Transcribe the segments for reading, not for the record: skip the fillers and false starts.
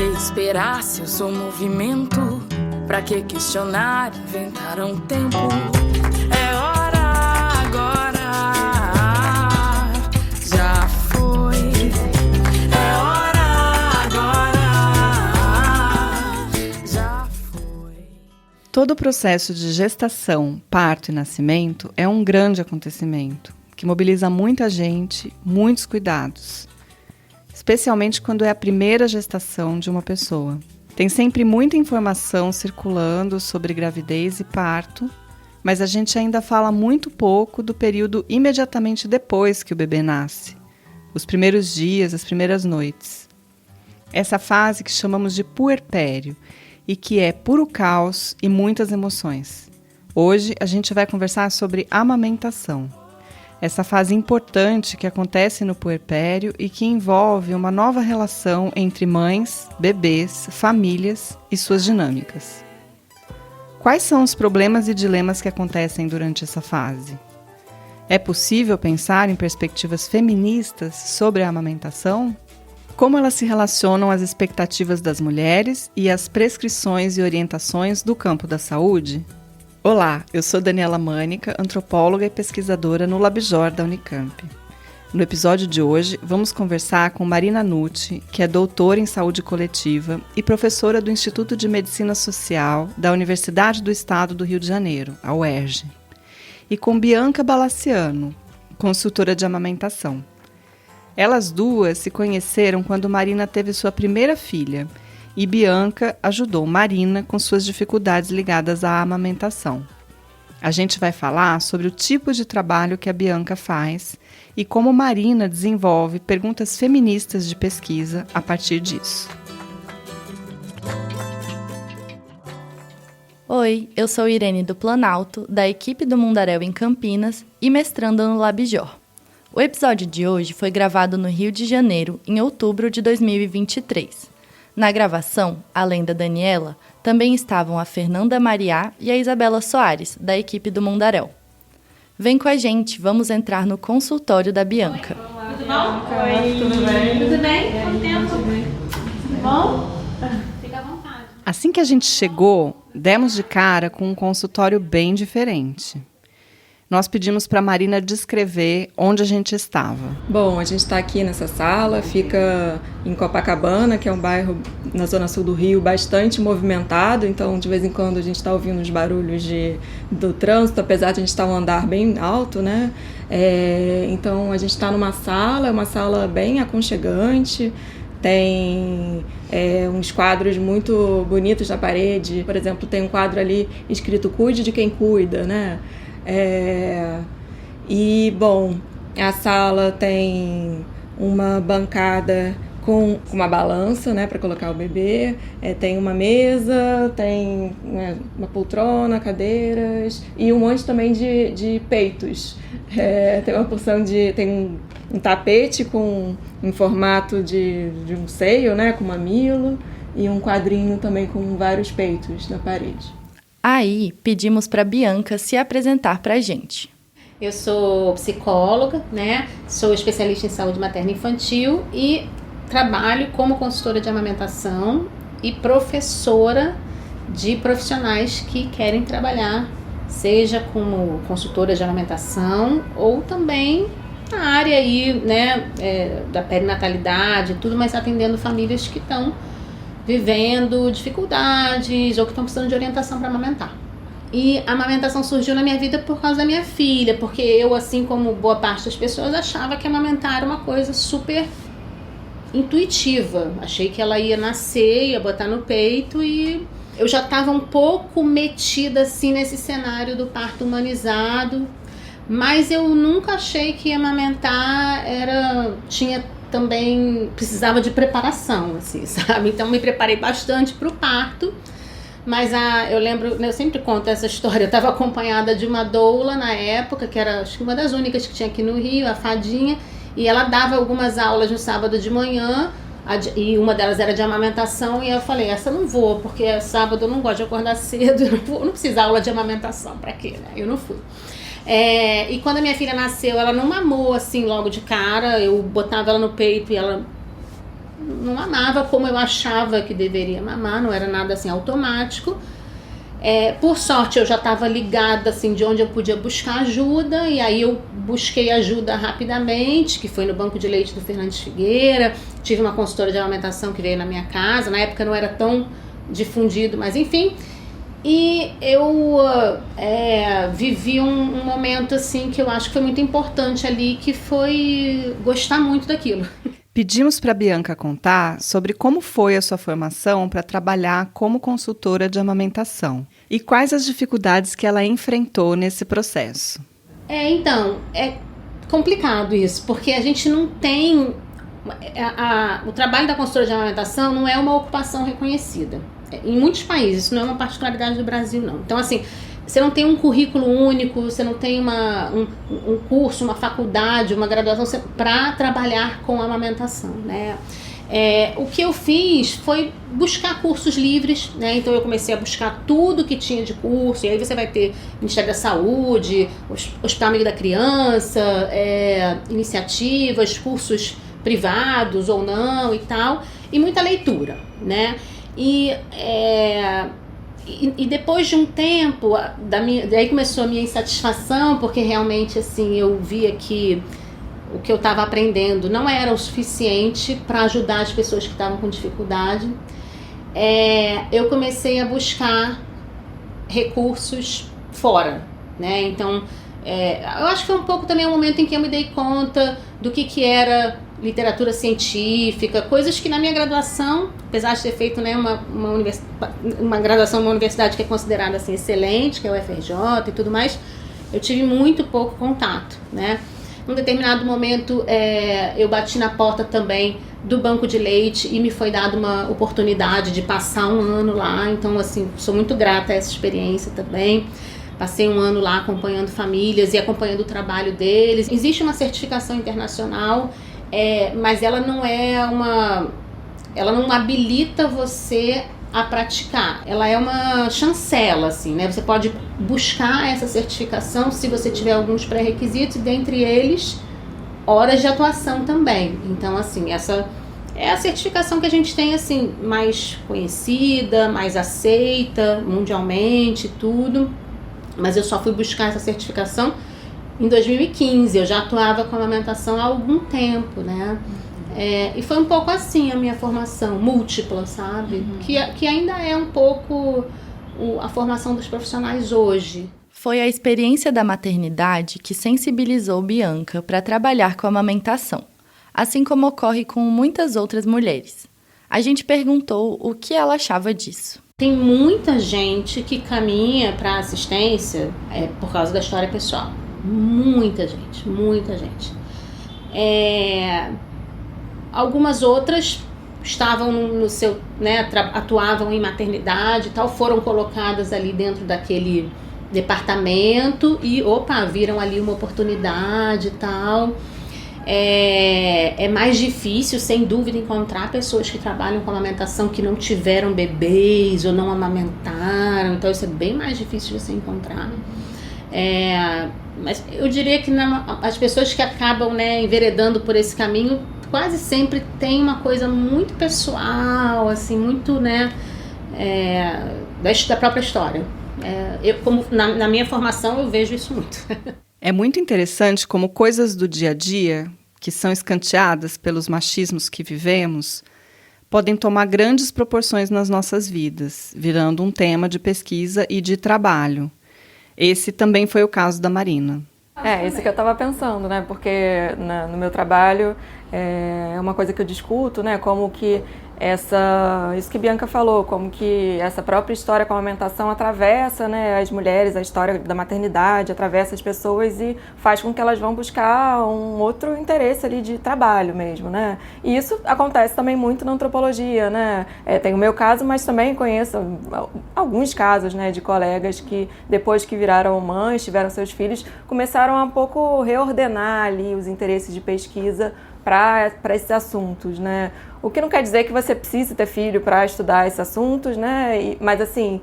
que esperar se eu sou movimento? Pra que questionar, inventar um tempo? É hora agora, já foi. É hora agora, já foi. Todo o processo de gestação, parto e nascimento é um grande acontecimento que mobiliza muita gente, muitos cuidados, especialmente quando é a primeira gestação de uma pessoa. Tem sempre muita informação circulando sobre gravidez e parto, mas a gente ainda fala muito pouco do período imediatamente depois que o bebê nasce, os primeiros dias, as primeiras noites. Essa fase que chamamos de puerpério e que é puro caos e muitas emoções. Hoje a gente vai conversar sobre amamentação. Essa fase importante que acontece no puerpério e que envolve uma nova relação entre mães, bebês, famílias e suas dinâmicas. Quais são os problemas e dilemas que acontecem durante essa fase? É possível pensar em perspectivas feministas sobre a amamentação? Como elas se relacionam às expectativas das mulheres e às prescrições e orientações do campo da saúde? Olá, eu sou Daniela Mânica, antropóloga e pesquisadora no LabJOR da Unicamp. No episódio de hoje, vamos conversar com Marina Nucci, que é doutora em saúde coletiva e professora do Instituto de Medicina Social da Universidade do Estado do Rio de Janeiro, a UERJ, e com Bianca Balaciano, consultora de amamentação. Elas duas se conheceram quando Marina teve sua primeira filha, e Bianca ajudou Marina com suas dificuldades ligadas à amamentação. A gente vai falar sobre o tipo de trabalho que a Bianca faz e como Marina desenvolve perguntas feministas de pesquisa a partir disso. Oi, eu sou Irene do Planalto, da equipe do Mundaréu em Campinas e mestranda no LabJOR. O episódio de hoje foi gravado no Rio de Janeiro, em outubro de 2023. Na gravação, além da Daniela, também estavam a Fernanda Mariá e a Isabela Soares, da equipe do Mundaréu. Vem com a gente, vamos entrar no consultório da Bianca. Oi, tudo bom? Oi, tudo bem? Tudo bem? Quanto tempo? Tudo bom? Fica à vontade. Assim que a gente chegou, demos de cara com um consultório bem diferente. Nós pedimos para a Marina descrever onde a gente estava. Bom, a gente está aqui nessa sala, fica em Copacabana, que é um bairro na zona sul do Rio bastante movimentado, então de vez em quando a gente está ouvindo os barulhos do trânsito, apesar de a gente estar um andar bem alto, né? Então a gente está numa sala, é uma sala bem aconchegante, tem uns quadros muito bonitos na parede, por exemplo, tem um quadro ali escrito "Cuide de quem cuida", né? E, bom, a sala tem uma bancada com uma balança, né, para colocar o bebê, tem uma mesa, tem uma poltrona, cadeiras e um monte também de peitos. Tem uma porção tem um tapete em formato de um seio, né, com mamilo, e um quadrinho também com vários peitos na parede. Aí, pedimos para a Bianca se apresentar para a gente. Eu sou psicóloga, né? Sou especialista em saúde materna e infantil e trabalho como consultora de amamentação e professora de profissionais que querem trabalhar, seja como consultora de amamentação ou também na área aí, né, da perinatalidade, tudo, mas atendendo famílias que estão vivendo dificuldades ou que estão precisando de orientação para amamentar. E a amamentação surgiu na minha vida por causa da minha filha, porque eu, assim como boa parte das pessoas, achava que amamentar era uma coisa super intuitiva. Achei que ela ia nascer, ia botar no peito, e eu já estava um pouco metida assim nesse cenário do parto humanizado, mas eu nunca achei que amamentar precisava de preparação, assim, sabe? Então me preparei bastante para o parto, mas eu lembro, eu sempre conto essa história, eu estava acompanhada de uma doula na época, que era acho que uma das únicas que tinha aqui no Rio, a Fadinha, e ela dava algumas aulas no sábado de manhã, e uma delas era de amamentação, e eu falei, essa eu não vou, porque sábado eu não gosto de acordar cedo, eu não preciso de aula de amamentação, pra quê, né? Eu não fui. E quando a minha filha nasceu, ela não mamou assim logo de cara, eu botava ela no peito e ela não mamava como eu achava que deveria mamar, não era nada assim automático. Por sorte eu já estava ligada assim, de onde eu podia buscar ajuda, e aí eu busquei ajuda rapidamente, que foi no banco de leite do Fernandes Figueira. Tive uma consultora de amamentação que veio na minha casa, na época não era tão difundido, mas enfim. E eu vivi um momento assim que eu acho que foi muito importante ali, que foi gostar muito daquilo. Pedimos para a Bianca contar sobre como foi a sua formação para trabalhar como consultora de amamentação e quais as dificuldades que ela enfrentou nesse processo. Então, é complicado isso, porque a gente não tem... o trabalho da consultora de amamentação não é uma ocupação reconhecida. Em muitos países, isso não é uma particularidade do Brasil, não. Então, assim, você não tem um currículo único, você não tem um curso, uma faculdade, uma graduação para trabalhar com amamentação, né? O que eu fiz foi buscar cursos livres, né? Então eu comecei a buscar tudo que tinha de curso, e aí você vai ter Ministério da Saúde, Hospital Amigo da Criança, iniciativas, cursos privados ou não e tal, e muita leitura, né? E depois de um tempo, daí começou a minha insatisfação, porque realmente assim, eu via que o que eu estava aprendendo não era o suficiente para ajudar as pessoas que estavam com dificuldade. Eu comecei a buscar recursos fora, né? Então, eu acho que foi um pouco também o momento em que eu me dei conta do que era literatura científica, coisas que na minha graduação, apesar de ter feito, né, uma graduação numa universidade que é considerada assim, excelente, que é o UFRJ e tudo mais, eu tive muito pouco contato, né? Num determinado momento, eu bati na porta também do banco de leite e me foi dada uma oportunidade de passar um ano lá. Então, assim, sou muito grata a essa experiência também. Passei um ano lá acompanhando famílias e acompanhando o trabalho deles. Existe uma certificação internacional, mas ela não ela não habilita você a praticar. Ela é uma chancela, assim, né? Você pode buscar essa certificação se você tiver alguns pré-requisitos, e dentre eles, horas de atuação também. Então, assim, essa é a certificação que a gente tem, assim, mais conhecida, mais aceita mundialmente, tudo. Mas eu só fui buscar essa certificação em 2015. Eu já atuava com amamentação há algum tempo, né? E foi um pouco assim a minha formação, múltipla, sabe? Uhum. Que ainda é um pouco a formação dos profissionais hoje. Foi a experiência da maternidade que sensibilizou Bianca para trabalhar com a amamentação, assim como ocorre com muitas outras mulheres. A gente perguntou o que ela achava disso. Tem muita gente que caminha para assistência por causa da história pessoal. Muita gente, muita gente. Algumas outras estavam no seu, né, atuavam em maternidade e tal, foram colocadas ali dentro daquele departamento e, viram ali uma oportunidade e tal. É mais difícil, sem dúvida, encontrar pessoas que trabalham com amamentação que não tiveram bebês ou não amamentaram, então isso é bem mais difícil de você encontrar. Mas eu diria que as pessoas que acabam, né, enveredando por esse caminho quase sempre tem uma coisa muito pessoal, assim, muito, né, da própria história. Como na minha formação, eu vejo isso muito. É muito interessante como coisas do dia a dia, que são escanteadas pelos machismos que vivemos, podem tomar grandes proporções nas nossas vidas, virando um tema de pesquisa e de trabalho. Esse também foi o caso da Marina. Isso que eu estava pensando, né? Porque no meu trabalho é uma coisa que eu discuto, né? Como que isso que Bianca falou, como que essa própria história com a amamentação atravessa, né, as mulheres, a história da maternidade, atravessa as pessoas e faz com que elas vão buscar um outro interesse ali de trabalho mesmo, né? E isso acontece também muito na antropologia, né? Tem o meu caso, mas também conheço alguns casos, né, de colegas que depois que viraram mães, tiveram seus filhos, começaram a um pouco reordenar ali os interesses de pesquisa para esses assuntos, né? O que não quer dizer que você precise ter filho para estudar esses assuntos, né? Mas assim,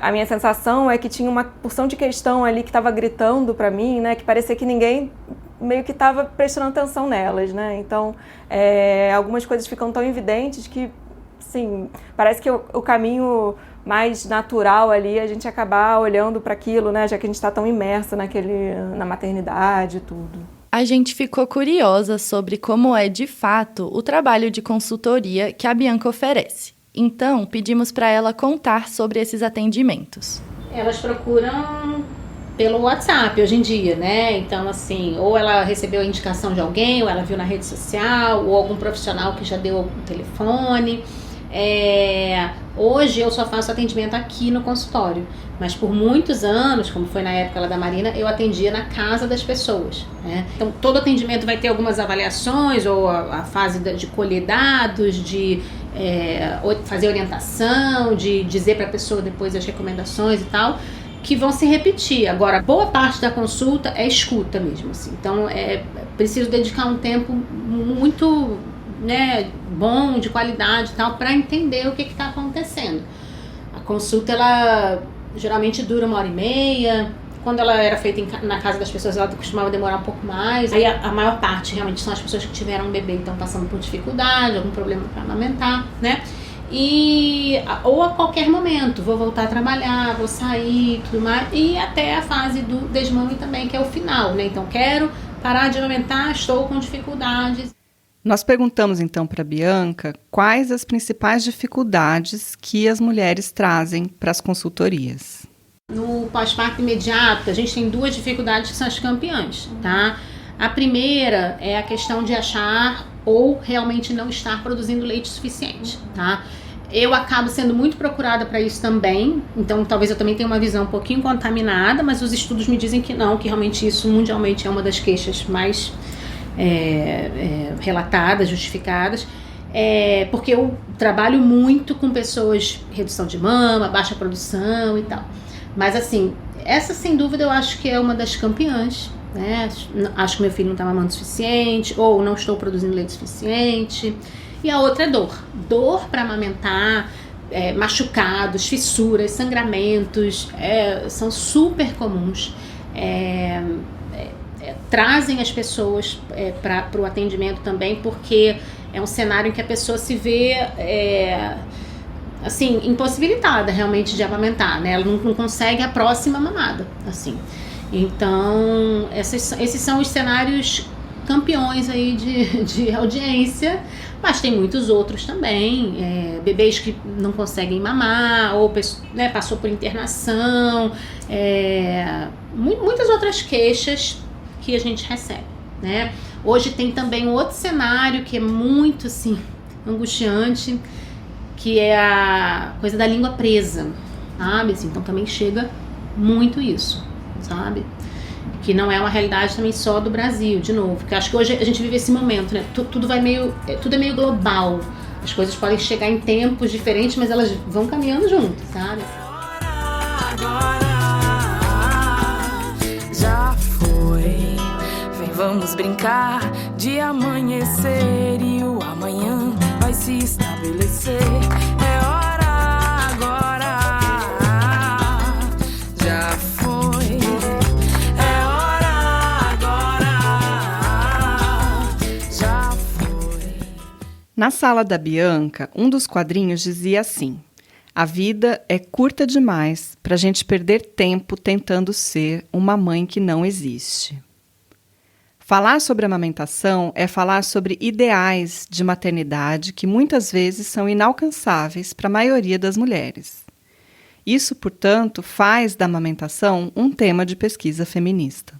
a minha sensação é que tinha uma porção de questão ali que estava gritando para mim, né? Que parecia que ninguém meio que estava prestando atenção nelas, né? Então, algumas coisas ficam tão evidentes que, sim, parece que o caminho mais natural ali a gente acabar olhando para aquilo, né? Já que a gente está tão imersa na maternidade e tudo. A gente ficou curiosa sobre como é, de fato, o trabalho de consultoria que a Bianca oferece. Então, pedimos para ela contar sobre esses atendimentos. Elas procuram pelo WhatsApp hoje em dia, né? Então, assim, ou ela recebeu a indicação de alguém, ou ela viu na rede social, ou algum profissional que já deu algum telefone. Hoje eu só faço atendimento aqui no consultório, mas por muitos anos, como foi na época lá da Marina, eu atendia na casa das pessoas, né? Então todo atendimento vai ter algumas avaliações, ou a fase de colher dados, de fazer orientação, de dizer para a pessoa depois as recomendações e tal, que vão se repetir. Agora, boa parte da consulta é escuta mesmo, assim. Então preciso dedicar um tempo muito, né, bom, de qualidade e tal, para entender o que está acontecendo. A consulta, ela geralmente dura 1h30. Quando ela era feita na casa das pessoas, ela costumava demorar um pouco mais. Aí a maior parte realmente são as pessoas que tiveram um bebê e estão passando por dificuldade, algum problema para amamentar, né? Ou a qualquer momento, vou voltar a trabalhar, vou sair, tudo mais, e até a fase do desmame também, que é o final, né? Então, quero parar de amamentar, estou com dificuldades. Nós perguntamos então para a Bianca quais as principais dificuldades que as mulheres trazem para as consultorias. No pós-parto imediato, a gente tem 2 dificuldades que são as campeãs, tá? A primeira é a questão de achar ou realmente não estar produzindo leite suficiente, tá? Eu acabo sendo muito procurada para isso também, então talvez eu também tenha uma visão um pouquinho contaminada, mas os estudos me dizem que não, que realmente isso mundialmente é uma das queixas mais relatadas, justificadas, porque eu trabalho muito com pessoas redução de mama, baixa produção e tal. Mas assim, essa sem dúvida eu acho que é uma das campeãs, né? Acho que meu filho não está mamando o suficiente, ou não estou produzindo leite suficiente. E a outra é dor para amamentar, machucados, fissuras, sangramentos, são super comuns. Trazem as pessoas para o atendimento também, porque é um cenário em que a pessoa se vê assim, impossibilitada realmente de amamentar, né? Ela não consegue a próxima mamada, assim. Então, esses são os cenários campeões aí de audiência, mas tem muitos outros também, bebês que não conseguem mamar, ou, né, passou por internação, muitas outras queixas que a gente recebe, né? Hoje tem também um outro cenário que é muito, assim, angustiante, que é a coisa da língua presa, sabe? Assim, então também chega muito isso, sabe? Que não é uma realidade também só do Brasil, de novo, porque acho que hoje a gente vive esse momento, né? Tudo é meio global. As coisas podem chegar em tempos diferentes, mas elas vão caminhando junto, sabe? Já foi, vem, vamos brincar de amanhecer e o amanhã vai se estabelecer. É hora agora, já foi. É hora agora, já foi. Na sala da Bianca, um dos quadrinhos dizia assim: a vida é curta demais para a gente perder tempo tentando ser uma mãe que não existe. Falar sobre amamentação é falar sobre ideais de maternidade que muitas vezes são inalcançáveis para a maioria das mulheres. Isso, portanto, faz da amamentação um tema de pesquisa feminista.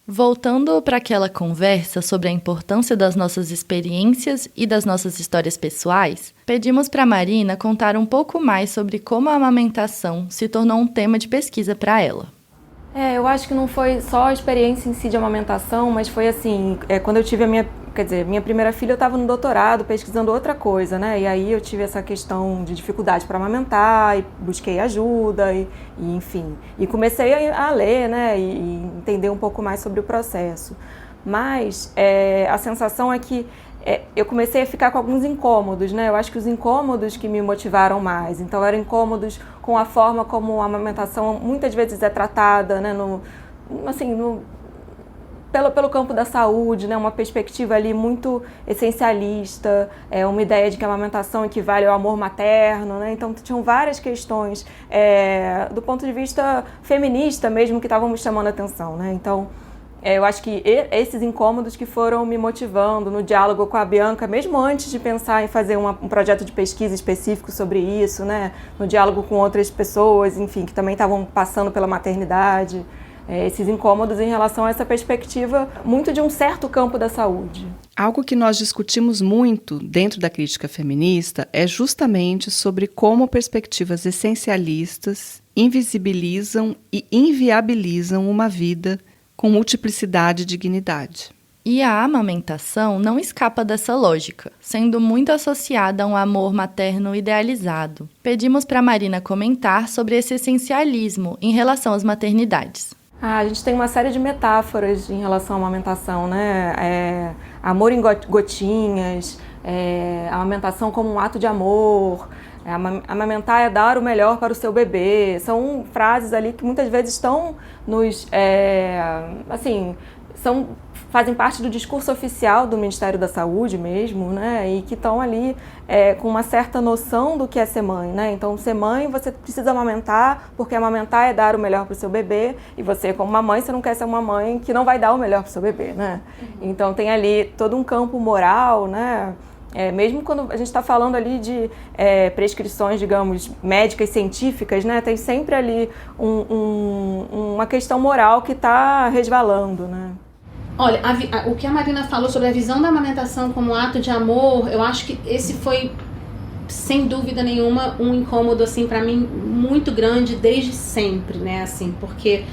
Voltando para aquela conversa sobre a importância das nossas experiências e das nossas histórias pessoais, pedimos para a Marina contar um pouco mais sobre como a amamentação se tornou um tema de pesquisa para ela. Eu acho que não foi só a experiência em si de amamentação, mas foi assim, quando eu tive minha primeira filha, eu estava no doutorado pesquisando outra coisa, né? E aí eu tive essa questão de dificuldade para amamentar, e busquei ajuda, e enfim. E comecei a ler, né? E entender um pouco mais sobre o processo. Mas a sensação é que eu comecei a ficar com alguns incômodos, né? Eu acho que os incômodos que me motivaram mais. Então, eram incômodos com a forma como a amamentação muitas vezes é tratada, né? pelo campo da saúde, né, uma perspectiva ali muito essencialista, uma ideia de que a amamentação equivale ao amor materno, né, então tinham várias questões do ponto de vista feminista mesmo que estavam me chamando a atenção, né, então eu acho que esses incômodos que foram me motivando no diálogo com a Bianca, mesmo antes de pensar em fazer um projeto de pesquisa específico sobre isso, né? No diálogo com outras pessoas, enfim, que também estavam passando pela maternidade, esses incômodos em relação a essa perspectiva muito de um certo campo da saúde. Algo que nós discutimos muito dentro da crítica feminista é justamente sobre como perspectivas essencialistas invisibilizam e inviabilizam uma vida com multiplicidade e dignidade. E a amamentação não escapa dessa lógica, sendo muito associada a um amor materno idealizado. Pedimos para a Marina comentar sobre esse essencialismo em relação às maternidades. A gente tem uma série de metáforas em relação à amamentação, né? Amor em gotinhas, amamentação como um ato de amor, amamentar é dar o melhor para o seu bebê. São frases ali que muitas vezes estão fazem parte do discurso oficial do Ministério da Saúde mesmo, né? E que estão ali com uma certa noção do que é ser mãe, né? Então, ser mãe, você precisa amamentar, porque amamentar é dar o melhor para o seu bebê, e você, como uma mãe, você não quer ser uma mãe que não vai dar o melhor para o seu bebê, né? Então, tem ali todo um campo moral, né? Mesmo quando a gente está falando ali de prescrições, digamos, médicas, científicas, né, tem sempre ali uma questão moral que está resvalando, né? Olha, o que a Marina falou sobre a visão da amamentação como ato de amor, eu acho que esse foi, sem dúvida nenhuma, um incômodo, assim, para mim, muito grande desde sempre, né, assim, porque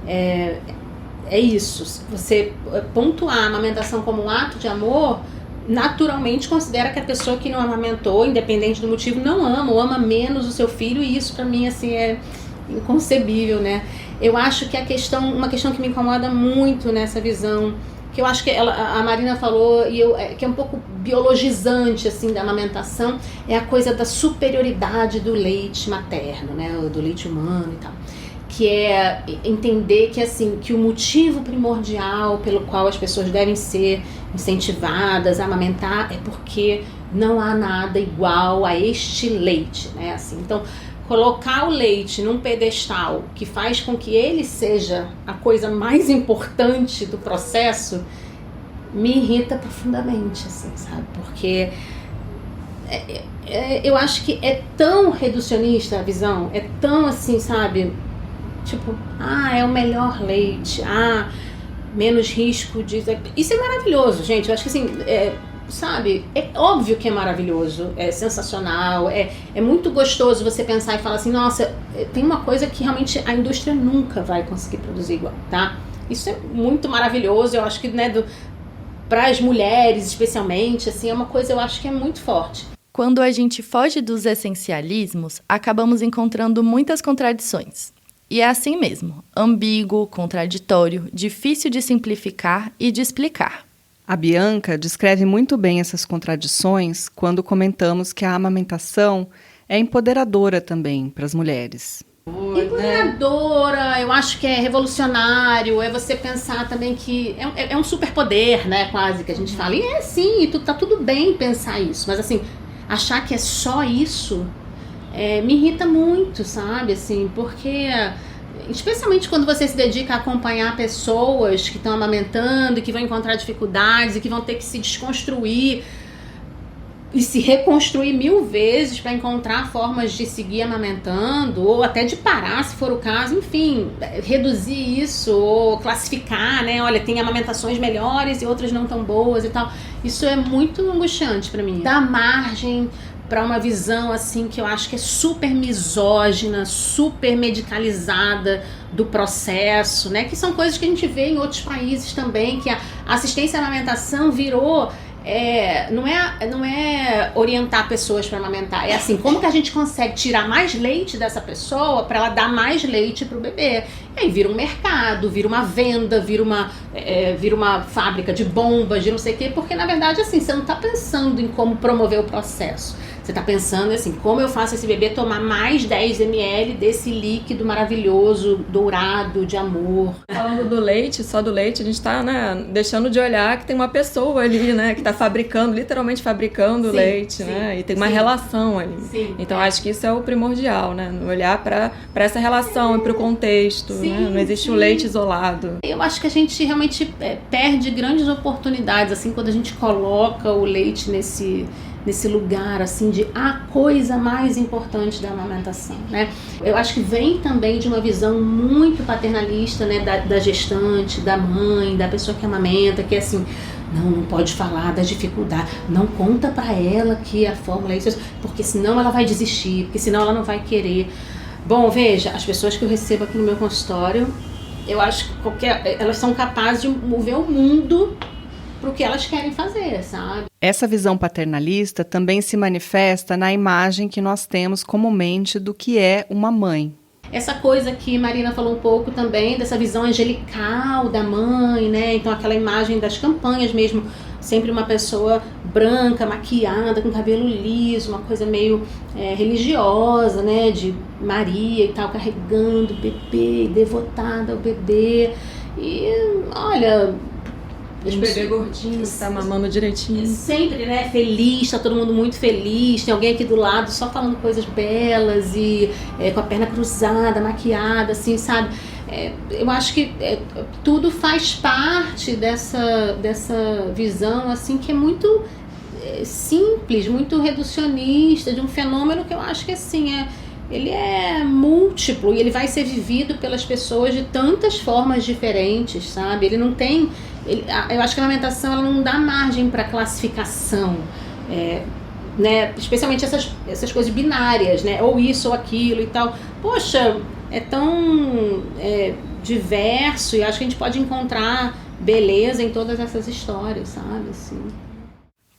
é isso, se você pontuar a amamentação como um ato de amor, naturalmente considera que a pessoa que não amamentou, independente do motivo, não ama ou ama menos o seu filho, e isso para mim assim é inconcebível, né? Eu acho que uma questão que me incomoda muito nessa visão, que eu acho que a Marina falou, que é um pouco biologizante assim da amamentação, é a coisa da superioridade do leite materno, né? Do leite humano e tal. Que é entender que, assim, que o motivo primordial pelo qual as pessoas devem ser incentivadas a amamentar é porque não há nada igual a este leite, né? Assim, então, colocar o leite num pedestal que faz com que ele seja a coisa mais importante do processo me irrita profundamente, assim, sabe? Porque eu acho que é tão reducionista a visão, é tão assim, sabe? Tipo, é o melhor leite, menos risco de... Isso é maravilhoso, gente. Eu acho que assim, sabe, é óbvio que é maravilhoso, é sensacional, é muito gostoso você pensar e falar assim, nossa, tem uma coisa que realmente a indústria nunca vai conseguir produzir igual, tá? Isso é muito maravilhoso, eu acho que, né, para as mulheres especialmente, assim, é uma coisa, eu acho que é muito forte. Quando a gente foge dos essencialismos, acabamos encontrando muitas contradições. E é assim mesmo, ambíguo, contraditório, difícil de simplificar e de explicar. A Bianca descreve muito bem essas contradições quando comentamos que a amamentação é empoderadora também para as mulheres. Empoderadora, eu acho que é revolucionário, é você pensar também que é um superpoder, né, quase, que a gente fala. E sim, tá tudo bem pensar isso, mas assim, achar que é só isso... me irrita muito, sabe, assim, porque especialmente quando você se dedica a acompanhar pessoas que estão amamentando e que vão encontrar dificuldades e que vão ter que se desconstruir e se reconstruir 1000 vezes para encontrar formas de seguir amamentando ou até de parar, se for o caso, enfim, reduzir isso ou classificar, né, olha, tem amamentações melhores e outras não tão boas e tal, isso é muito angustiante para mim, dá margem para uma visão assim que eu acho que é super misógina, super medicalizada do processo, né? Que são coisas que a gente vê em outros países também, que a assistência à amamentação virou não é orientar pessoas para amamentar, é assim, como que a gente consegue tirar mais leite dessa pessoa para ela dar mais leite para o bebê. E aí vira um mercado, vira uma venda, vira uma fábrica de bombas, de não sei o quê, porque na verdade assim, você não está pensando em como promover o processo. Você está pensando assim, como eu faço esse bebê tomar mais 10 ml desse líquido maravilhoso, dourado, de amor. Falando do leite, só do leite, a gente está, né, deixando de olhar que tem uma pessoa ali, né, que está fabricando, literalmente fabricando leite, né, e tem uma relação ali. Sim, então, acho que isso é o primordial, né, olhar para essa relação e para o contexto, né, não existe o leite isolado. Eu acho que a gente realmente perde grandes oportunidades, assim, quando a gente coloca o leite nesse lugar, assim, de a coisa mais importante da amamentação, né? Eu acho que vem também de uma visão muito paternalista, né, da gestante, da mãe, da pessoa que amamenta, que é assim, não pode falar da dificuldade, não conta pra ela que a fórmula é isso, porque senão ela vai desistir, porque senão ela não vai querer. Bom, veja, as pessoas que eu recebo aqui no meu consultório, eu acho que elas são capazes de mover o mundo pro que elas querem fazer, sabe? Essa visão paternalista também se manifesta na imagem que nós temos comumente do que é uma mãe. Essa coisa que Marina falou um pouco também, dessa visão angelical da mãe, né? Então aquela imagem das campanhas mesmo, sempre uma pessoa branca, maquiada, com cabelo liso, uma coisa meio religiosa, né? De Maria e tal, carregando o bebê, devotada ao bebê. E, olha... Os bebês gordinhos, tá mamando direitinho. Sempre, né? Feliz, tá todo mundo muito feliz. Tem alguém aqui do lado só falando coisas belas e com a perna cruzada, maquiada, assim, sabe? Eu acho que tudo faz parte dessa visão, assim, que é muito simples, muito reducionista, de um fenômeno que eu acho que, assim, ele é múltiplo e ele vai ser vivido pelas pessoas de tantas formas diferentes, sabe? Ele não tem... eu acho que a amamentação ela não dá margem para classificação, né? Especialmente essas coisas binárias, né? Ou isso ou aquilo e tal. Poxa, é tão diverso e acho que a gente pode encontrar beleza em todas essas histórias, sabe? Assim.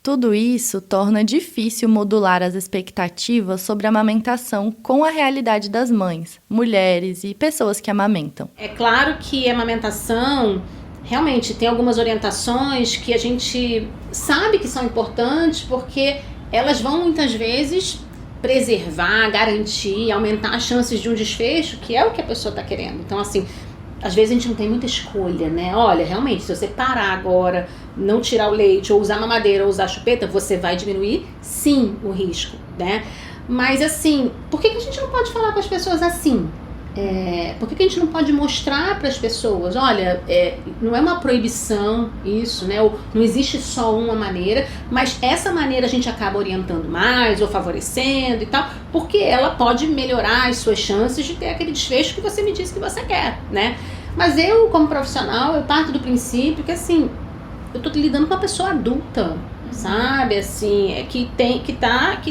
Tudo isso torna difícil modular as expectativas sobre a amamentação com a realidade das mães, mulheres e pessoas que amamentam. É claro que a amamentação realmente tem algumas orientações que a gente sabe que são importantes porque elas vão muitas vezes preservar, garantir, aumentar as chances de um desfecho, que é o que a pessoa está querendo. Então, assim, às vezes a gente não tem muita escolha, né? Olha, realmente, se você parar agora, não tirar o leite, ou usar mamadeira, ou usar chupeta, você vai diminuir, sim, o risco, né? Mas, assim, por que a gente não pode falar com as pessoas assim? Por que a gente não pode mostrar para as pessoas, olha, não é uma proibição isso, né? Ou não existe só uma maneira, mas essa maneira a gente acaba orientando mais ou favorecendo e tal, porque ela pode melhorar as suas chances de ter aquele desfecho que você me disse que você quer, né? Mas eu, como profissional, eu parto do princípio que, assim, eu tô lidando com uma pessoa adulta, sabe? Assim, que tá,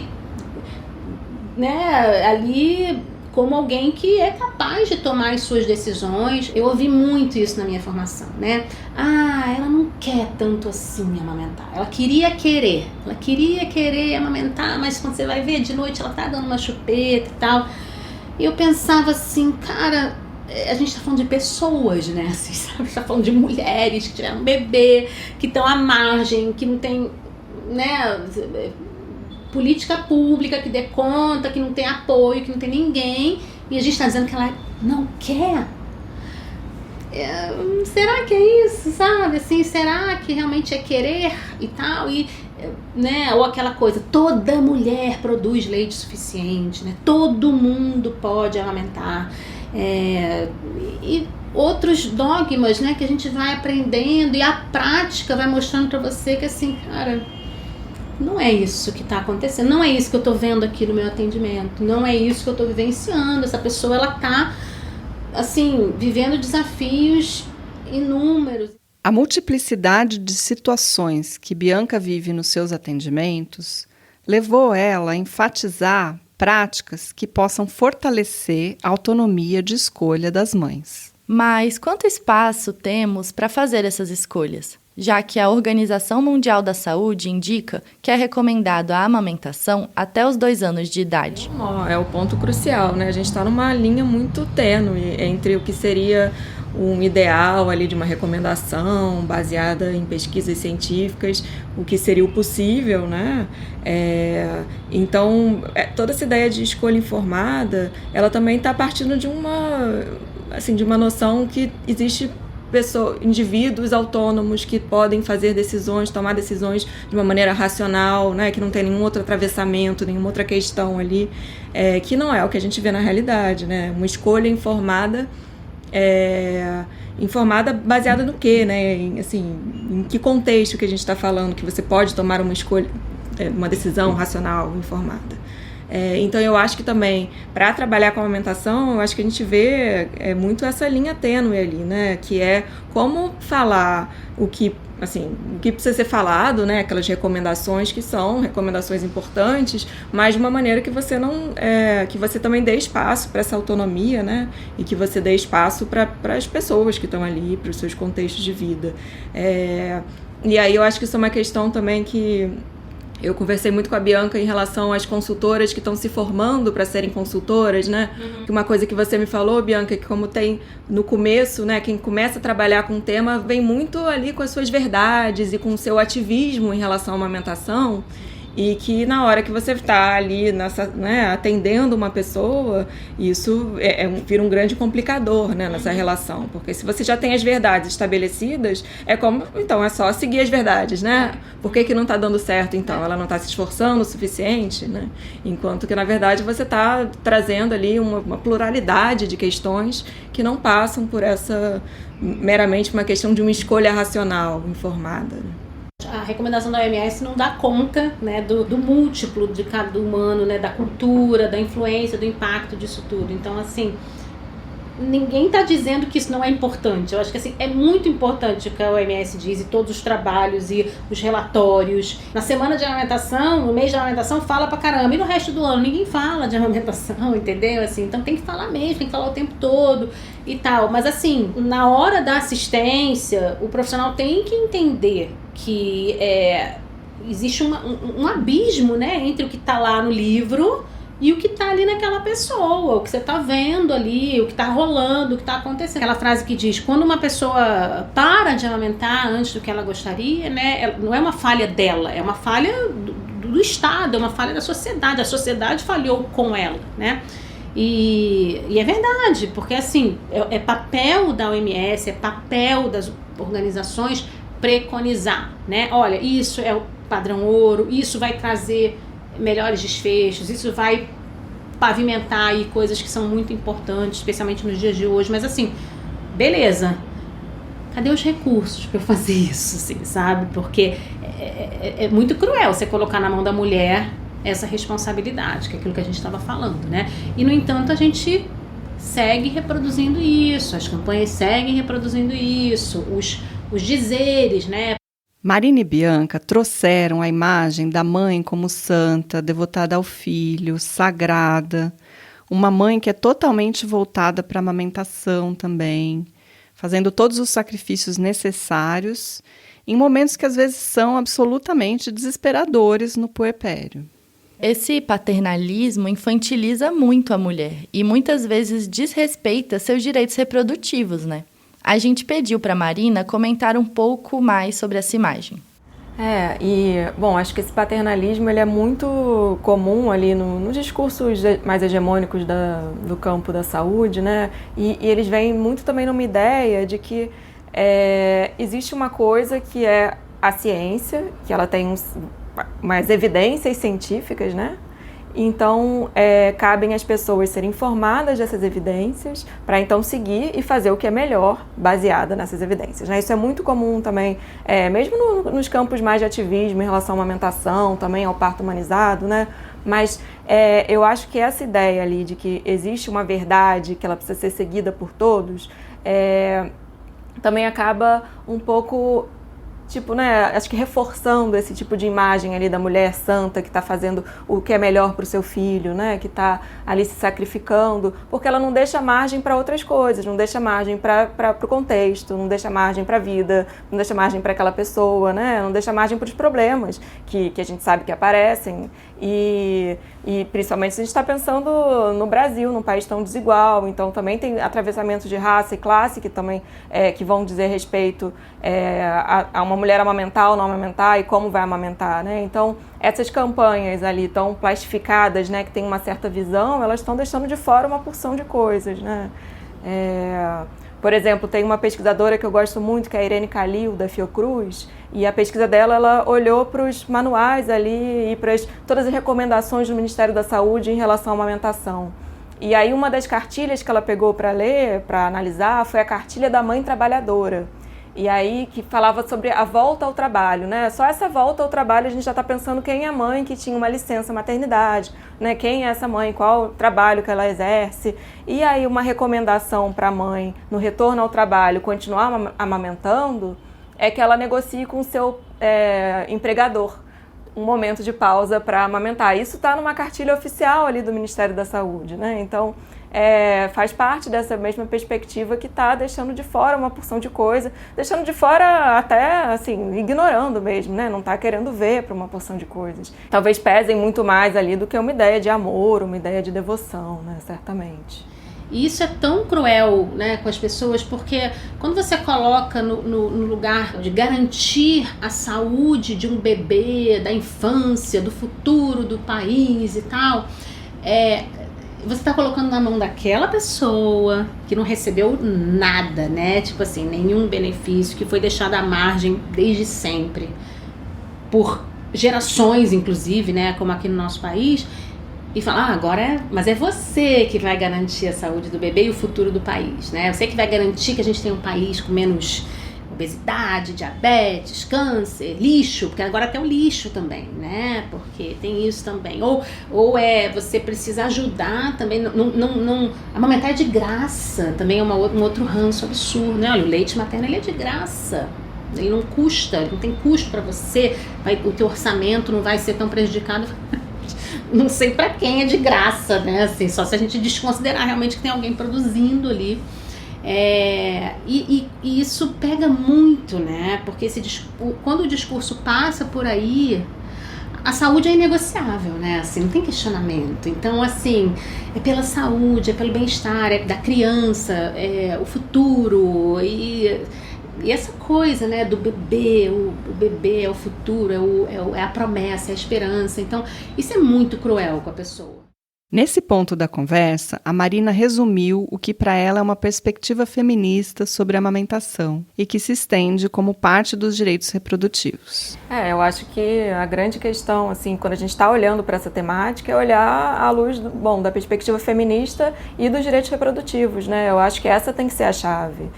né, ali... como alguém que é capaz de tomar as suas decisões. Eu ouvi muito isso na minha formação, né? Ela não quer tanto assim amamentar. Ela queria querer amamentar, mas quando você vai ver, de noite ela tá dando uma chupeta e tal. E eu pensava assim, cara, a gente tá falando de pessoas, né? Assim, sabe? A gente tá falando de mulheres que tiveram um bebê, que estão à margem, que não tem, né... política pública que dê conta, que não tem apoio, que não tem ninguém, e a gente está dizendo que ela não quer. Será que é isso, sabe? Assim, será que realmente é querer e tal? E, né? Ou aquela coisa, toda mulher produz leite suficiente, né? Todo mundo pode amamentar. E outros dogmas, né? Que a gente vai aprendendo e a prática vai mostrando para você que, assim, cara... não é isso que está acontecendo, não é isso que eu estou vendo aqui no meu atendimento, não é isso que eu estou vivenciando. Essa pessoa, ela está, assim, vivendo desafios inúmeros. A multiplicidade de situações que Bianca vive nos seus atendimentos levou ela a enfatizar práticas que possam fortalecer a autonomia de escolha das mães. Mas quanto espaço temos para fazer essas escolhas? Já que a Organização Mundial da Saúde indica que é recomendado a amamentação até os 2 anos de idade. É o ponto crucial, né? A gente está numa linha muito tênue entre o que seria um ideal ali de uma recomendação baseada em pesquisas científicas, o que seria o possível, né? Então, toda essa ideia de escolha informada, ela também está partindo de uma noção que existe indivíduos autônomos que podem fazer decisões, tomar decisões de uma maneira racional, né, que não tem nenhum outro atravessamento, nenhuma outra questão ali, que não é o que a gente vê na realidade, né? Uma escolha informada, informada baseada no quê, né? Em que contexto que a gente está falando que você pode tomar uma escolha, uma decisão racional, informada. Então eu acho que também, para trabalhar com a amamentação, eu acho que a gente vê muito essa linha tênue ali, né? Que é como falar o que precisa ser falado, né? Aquelas recomendações que são recomendações importantes, mas de uma maneira que você que você também dê espaço para essa autonomia, né? E que você dê espaço para as pessoas que estão ali, para os seus contextos de vida. E aí eu acho que isso é uma questão também que eu conversei muito com a Bianca em relação às consultoras que estão se formando para serem consultoras, né? Uhum. Uma coisa que você me falou, Bianca, que como tem no começo, né? Quem começa a trabalhar com o tema vem muito ali com as suas verdades e com o seu ativismo em relação à amamentação. E que na hora que você está ali atendendo uma pessoa, isso vira um grande complicador, né, nessa relação. Porque se você já tem as verdades estabelecidas, então é só seguir as verdades, né? Por que não está dando certo, então? Ela não está se esforçando o suficiente, né? Enquanto que, na verdade, você está trazendo ali uma pluralidade de questões que não passam por meramente uma questão de uma escolha racional, informada, né? A recomendação da OMS não dá conta, né, do múltiplo de cada humano, né, da cultura, da influência, do impacto disso tudo. Então, assim, ninguém está dizendo que isso não é importante. Eu acho que assim, é muito importante o que a OMS diz e todos os trabalhos e os relatórios. Na semana de amamentação, no mês de amamentação, fala pra caramba. E no resto do ano, ninguém fala de amamentação, entendeu? Assim, então tem que falar mesmo, tem que falar o tempo todo e tal. Mas assim, na hora da assistência, o profissional tem que entender que existe um abismo, né, entre o que está lá no livro e o que está ali naquela pessoa, o que você está vendo ali, o que está rolando, o que está acontecendo. Aquela frase que diz, quando uma pessoa para de amamentar antes do que ela gostaria, né, não é uma falha dela, é uma falha do Estado, é uma falha da sociedade. A sociedade falhou com ela, né? E é verdade, porque assim, é papel da OMS, é papel das organizações preconizar, né? Olha, isso é o padrão ouro, isso vai trazer melhores desfechos, isso vai pavimentar aí coisas que são muito importantes, especialmente nos dias de hoje, mas assim, beleza, cadê os recursos para eu fazer isso, assim, sabe? Porque é muito cruel você colocar na mão da mulher essa responsabilidade, que é aquilo que a gente estava falando, né? E, no entanto, a gente segue reproduzindo isso, as campanhas seguem reproduzindo isso, os dizeres, né? Marina e Bianca trouxeram a imagem da mãe como santa, devotada ao filho, sagrada, uma mãe que é totalmente voltada para a amamentação também, fazendo todos os sacrifícios necessários em momentos que às vezes são absolutamente desesperadores no puerpério. Esse paternalismo infantiliza muito a mulher e muitas vezes desrespeita seus direitos reprodutivos, né? A gente pediu para a Marina comentar um pouco mais sobre essa imagem. Bom, acho que esse paternalismo ele é muito comum ali nos discursos mais hegemônicos do campo da saúde, né? E eles vêm muito também numa ideia de que existe uma coisa que é a ciência, que ela tem umas evidências científicas, né? Então, cabem às pessoas serem informadas dessas evidências para então seguir e fazer o que é melhor baseada nessas evidências, né? Isso é muito comum também, mesmo nos campos mais de ativismo em relação à amamentação, também ao parto humanizado, né? Mas eu acho que essa ideia ali de que existe uma verdade que ela precisa ser seguida por todos, também acaba um pouco... acho que reforçando esse tipo de imagem ali da mulher santa que está fazendo o que é melhor para o seu filho, né? Que está ali se sacrificando, porque ela não deixa margem para outras coisas, não deixa margem para o contexto, não deixa margem para a vida, não deixa margem para aquela pessoa, né? Não deixa margem para os problemas que a gente sabe que aparecem E principalmente se a gente está pensando no Brasil, num país tão desigual, então também tem atravessamento de raça e classe que também que vão dizer respeito a uma mulher amamentar ou não amamentar e como vai amamentar, né? Então essas campanhas ali tão plastificadas, né, que tem uma certa visão, elas estão deixando de fora uma porção de coisas, né? Por exemplo, tem uma pesquisadora que eu gosto muito, que é a Irene Calil, da Fiocruz, e a pesquisa dela, ela olhou para os manuais ali e para todas as recomendações do Ministério da Saúde em relação à amamentação. E aí uma das cartilhas que ela pegou para ler, para analisar, foi a cartilha da mãe trabalhadora. E aí que falava sobre a volta ao trabalho, né? Só essa volta ao trabalho a gente já está pensando quem é a mãe que tinha uma licença maternidade, né? Quem é essa mãe, qual o trabalho que ela exerce. E aí uma recomendação para a mãe no retorno ao trabalho continuar amamentando é que ela negocie com o seu empregador um momento de pausa para amamentar. Isso está numa cartilha oficial ali do Ministério da Saúde, né? Então faz parte dessa mesma perspectiva que está deixando de fora uma porção de coisa, deixando de fora até, assim, ignorando mesmo, né? Não está querendo ver para uma porção de coisas. Talvez pesem muito mais ali do que uma ideia de amor, uma ideia de devoção, né? Certamente. E isso é tão cruel, né, com as pessoas, porque quando você coloca no lugar de garantir a saúde de um bebê, da infância, do futuro do país e tal, você está colocando na mão daquela pessoa que não recebeu nada, né? Tipo assim, nenhum benefício, que foi deixada à margem desde sempre, por gerações, inclusive, né? Como aqui no nosso país, e falar, agora mas é você que vai garantir a saúde do bebê e o futuro do país, né? Você que vai garantir que a gente tenha um país com menos obesidade, diabetes, câncer, lixo, porque agora tem o lixo também, né? Porque tem isso também. Ou você precisa ajudar também, não amamentar é de graça, também é um outro ranço absurdo, né? Olha, o leite materno ele é de graça, ele não custa, ele não tem custo para você, o teu orçamento não vai ser tão prejudicado. Não sei para quem é de graça, né? Assim, só se a gente desconsiderar realmente que tem alguém produzindo ali. E isso pega muito, né? Porque quando o discurso passa por aí, a saúde é inegociável, né? Assim, não tem questionamento. Então, assim, é pela saúde, é pelo bem-estar, é da criança, o futuro e essa coisa, né, do bebê, o bebê é o futuro, é a promessa, é a esperança. Então, isso é muito cruel com a pessoa. Nesse ponto da conversa, a Marina resumiu o que para ela é uma perspectiva feminista sobre a amamentação e que se estende como parte dos direitos reprodutivos. Eu acho que a grande questão, assim, quando a gente está olhando para essa temática, é olhar à luz da perspectiva feminista e dos direitos reprodutivos, né? Eu acho que essa tem que ser a chave.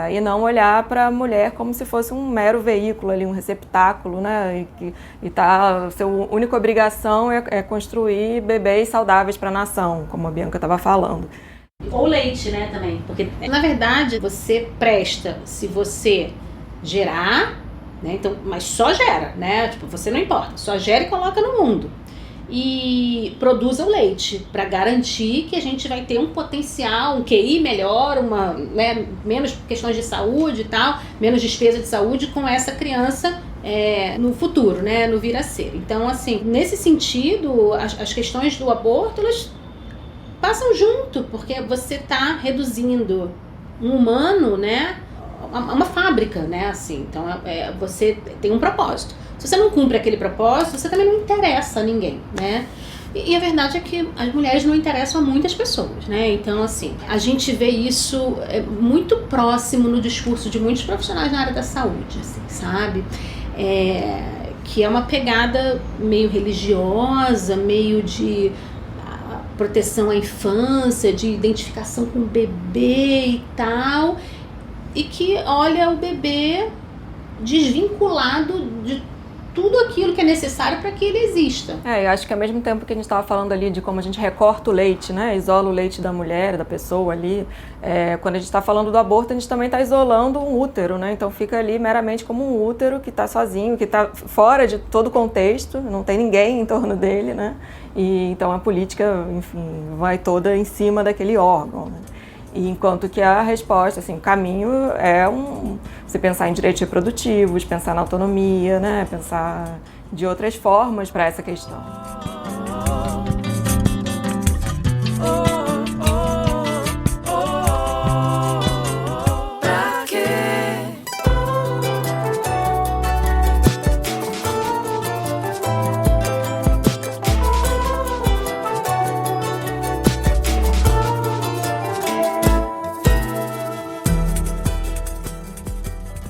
E não olhar para a mulher como se fosse um mero veículo ali, um receptáculo, né? A sua única obrigação é construir bebês saudáveis para a nação, como a Bianca estava falando. Ou leite, né, também, porque na verdade você presta se você gerar, né? Então, mas só gera, né? Tipo, você não importa, só gera e coloca no mundo. E produza o leite para garantir que a gente vai ter um potencial, um QI melhor, menos questões de saúde e tal, menos despesa de saúde com essa criança no futuro, né, no vir a ser. Então, assim, nesse sentido, as questões do aborto, elas passam junto, porque você está reduzindo um humano, né, a uma fábrica, né, assim. Então, você tem um propósito. Se você não cumpre aquele propósito, você também não interessa a ninguém, né? E a verdade é que as mulheres não interessam a muitas pessoas, né? Então, assim, a gente vê isso muito próximo no discurso de muitos profissionais na área da saúde, assim, sabe? Que é uma pegada meio religiosa, meio de proteção à infância, de identificação com o bebê e tal, e que olha o bebê desvinculado de tudo aquilo que é necessário para que ele exista. Eu acho que ao mesmo tempo que a gente estava falando ali de como a gente recorta o leite, né, isola o leite da mulher, da pessoa ali, quando a gente está falando do aborto, a gente também está isolando um útero, né, então fica ali meramente como um útero que está sozinho, que está fora de todo o contexto, não tem ninguém em torno dele, né, e então a política, enfim, vai toda em cima daquele órgão, né. E enquanto que a resposta, assim, o caminho você pensar em direitos reprodutivos, pensar na autonomia, né? Pensar de outras formas para essa questão.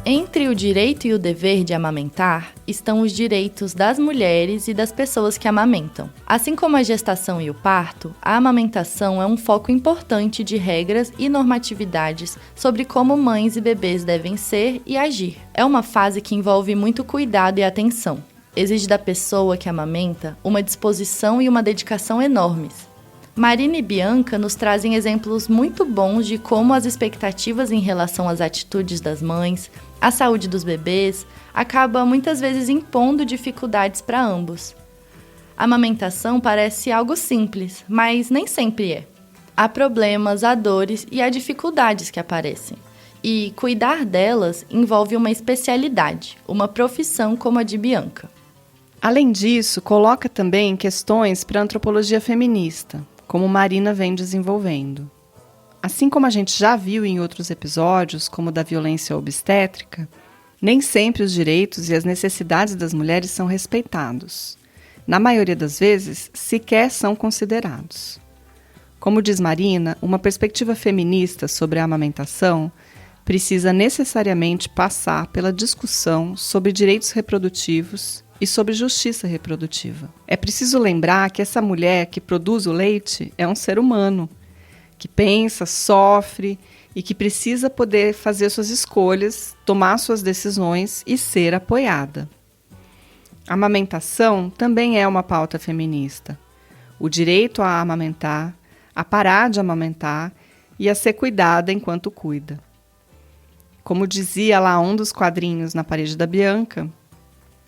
Entre o direito e o dever de amamentar estão os direitos das mulheres e das pessoas que amamentam. Assim como a gestação e o parto, a amamentação é um foco importante de regras e normatividades sobre como mães e bebês devem ser e agir. É uma fase que envolve muito cuidado e atenção. Exige da pessoa que amamenta uma disposição e uma dedicação enormes. Marina e Bianca nos trazem exemplos muito bons de como as expectativas em relação às atitudes das mães, à saúde dos bebês, acaba muitas vezes impondo dificuldades para ambos. A amamentação parece algo simples, mas nem sempre é. Há problemas, há dores e há dificuldades que aparecem. E cuidar delas envolve uma especialidade, uma profissão como a de Bianca. Além disso, coloca também questões para a antropologia feminista, como Marina vem desenvolvendo. Assim como a gente já viu em outros episódios, como o da violência obstétrica, nem sempre os direitos e as necessidades das mulheres são respeitados. Na maioria das vezes, sequer são considerados. Como diz Marina, uma perspectiva feminista sobre a amamentação precisa necessariamente passar pela discussão sobre direitos reprodutivos e sobre justiça reprodutiva. É preciso lembrar que essa mulher que produz o leite é um ser humano, que pensa, sofre e que precisa poder fazer suas escolhas, tomar suas decisões e ser apoiada. A amamentação também é uma pauta feminista. O direito a amamentar, a parar de amamentar e a ser cuidada enquanto cuida. Como dizia lá um dos quadrinhos na parede da Bianca,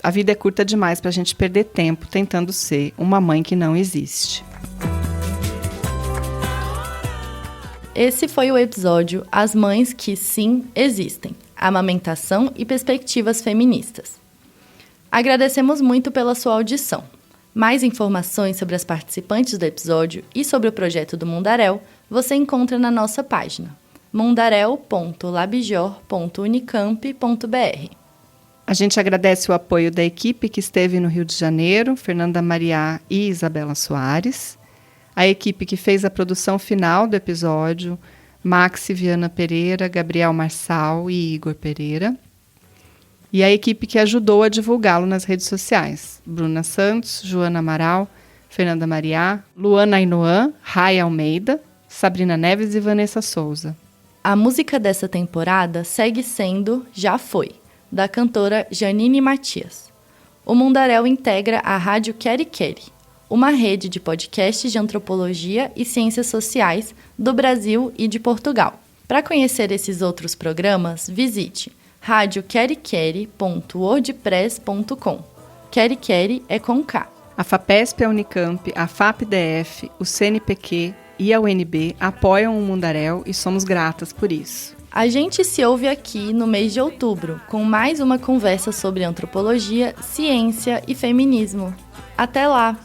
a vida é curta demais para a gente perder tempo tentando ser uma mãe que não existe. Esse foi o episódio As Mães que Sim Existem, Amamentação e Perspectivas Feministas. Agradecemos muito pela sua audição. Mais informações sobre as participantes do episódio e sobre o projeto do Mundaréu você encontra na nossa página mundaréu.labjor.unicamp.br. A gente agradece o apoio da equipe que esteve no Rio de Janeiro, Fernanda Mariá e Isabela Soares, a equipe que fez a produção final do episódio, Maxi Viana Pereira, Gabriel Marçal e Igor Pereira, e a equipe que ajudou a divulgá-lo nas redes sociais, Bruna Santos, Joana Amaral, Fernanda Mariá, Luana Ainoan, Rai Almeida, Sabrina Neves e Vanessa Souza. A música dessa temporada segue sendo Já Foi, da cantora Janine Matias. O Mundaréu integra a Rádio Queri Queri, uma rede de podcasts de antropologia e ciências sociais do Brasil e de Portugal. Para conhecer esses outros programas, visite radioqueriqueri.wordpress.com. Queri Queri é com K. A FAPESP, a Unicamp, a FAPDF, o CNPq e a UNB apoiam o Mundaréu e somos gratas por isso. A gente se ouve aqui no mês de outubro, com mais uma conversa sobre antropologia, ciência e feminismo. Até lá!